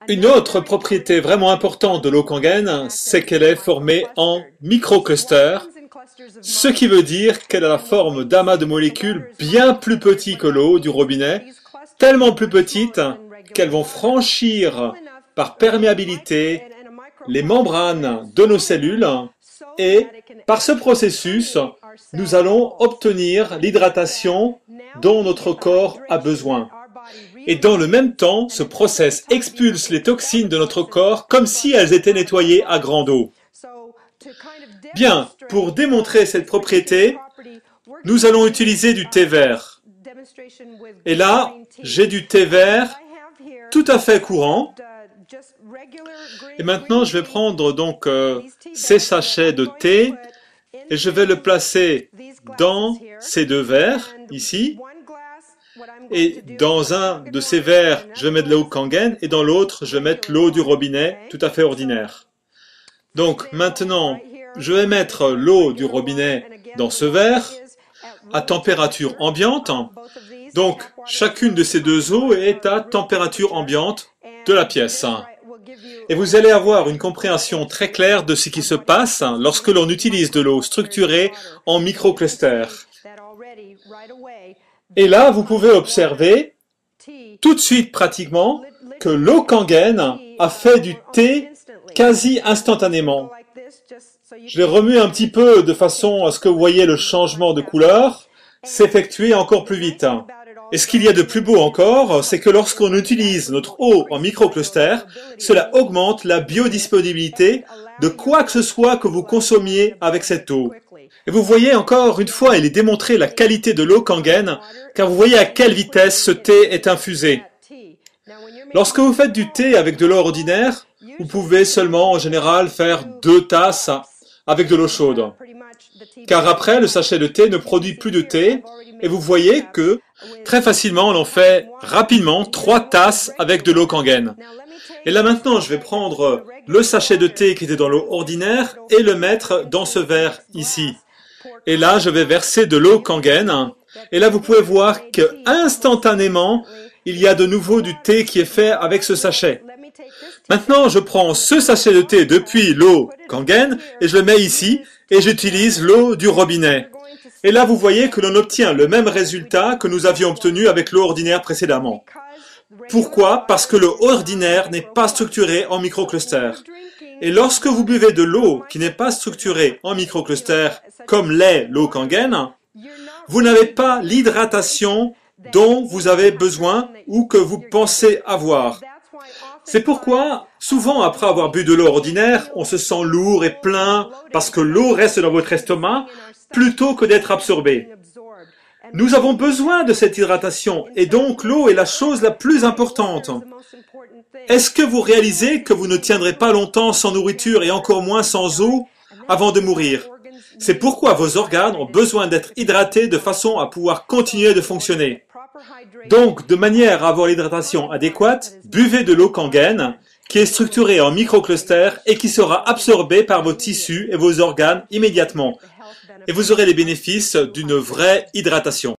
Une autre propriété vraiment importante de l'eau Kangen, c'est qu'elle est formée en microclusters, ce qui veut dire qu'elle a la forme d'amas de molécules bien plus petits que l'eau du robinet, tellement plus petites qu'elles vont franchir par perméabilité les membranes de nos cellules et par ce processus, nous allons obtenir l'hydratation dont notre corps a besoin. Et dans le même temps, ce process expulse les toxines de notre corps comme si elles étaient nettoyées à grande eau. Bien, pour démontrer cette propriété, nous allons utiliser du thé vert. Et là, j'ai du thé vert tout à fait courant. Et maintenant, je vais prendre donc ces sachets de thé et je vais le placer dans ces deux verres, ici. Et dans un de ces verres, je vais mettre de l'eau Kangen et dans l'autre, je vais mettre l'eau du robinet tout à fait ordinaire. Donc maintenant, je vais mettre l'eau du robinet dans ce verre à température ambiante. Donc chacune de ces deux eaux est à température ambiante de la pièce. Et vous allez avoir une compréhension très claire de ce qui se passe lorsque l'on utilise de l'eau structurée en microclusters. Et là, vous pouvez observer tout de suite pratiquement que l'eau Kangen a fait du thé quasi instantanément. Je l'ai remué un petit peu de façon à ce que vous voyez le changement de couleur s'effectuer encore plus vite. Et ce qu'il y a de plus beau encore, c'est que lorsqu'on utilise notre eau en microcluster, cela augmente la biodisponibilité de quoi que ce soit que vous consommiez avec cette eau. Et vous voyez encore une fois, il est démontré la qualité de l'eau Kangen, car vous voyez à quelle vitesse ce thé est infusé. Lorsque vous faites du thé avec de l'eau ordinaire, vous pouvez seulement en général faire 2 tasses avec de l'eau chaude. Car après, le sachet de thé ne produit plus de thé, et vous voyez que très facilement, on en fait rapidement 3 tasses avec de l'eau Kangen. Et là maintenant, je vais prendre le sachet de thé qui était dans l'eau ordinaire et le mettre dans ce verre ici. Et là, je vais verser de l'eau Kangen. Et là, vous pouvez voir que instantanément, il y a de nouveau du thé qui est fait avec ce sachet. Maintenant, je prends ce sachet de thé depuis l'eau Kangen et je le mets ici et j'utilise l'eau du robinet. Et là, vous voyez que l'on obtient le même résultat que nous avions obtenu avec l'eau ordinaire précédemment. Pourquoi? Parce que l'eau ordinaire n'est pas structurée en microclusters. Et lorsque vous buvez de l'eau qui n'est pas structurée en microclusters, comme l'est l'eau Kangen, vous n'avez pas l'hydratation dont vous avez besoin ou que vous pensez avoir. C'est pourquoi, souvent après avoir bu de l'eau ordinaire, on se sent lourd et plein parce que l'eau reste dans votre estomac plutôt que d'être absorbée. Nous avons besoin de cette hydratation et donc l'eau est la chose la plus importante. Est-ce que vous réalisez que vous ne tiendrez pas longtemps sans nourriture et encore moins sans eau avant de mourir? C'est pourquoi vos organes ont besoin d'être hydratés de façon à pouvoir continuer de fonctionner. Donc, de manière à avoir l'hydratation adéquate, buvez de l'eau Kangen, qui est structurée en microclusters et qui sera absorbée par vos tissus et vos organes immédiatement. Et vous aurez les bénéfices d'une vraie hydratation.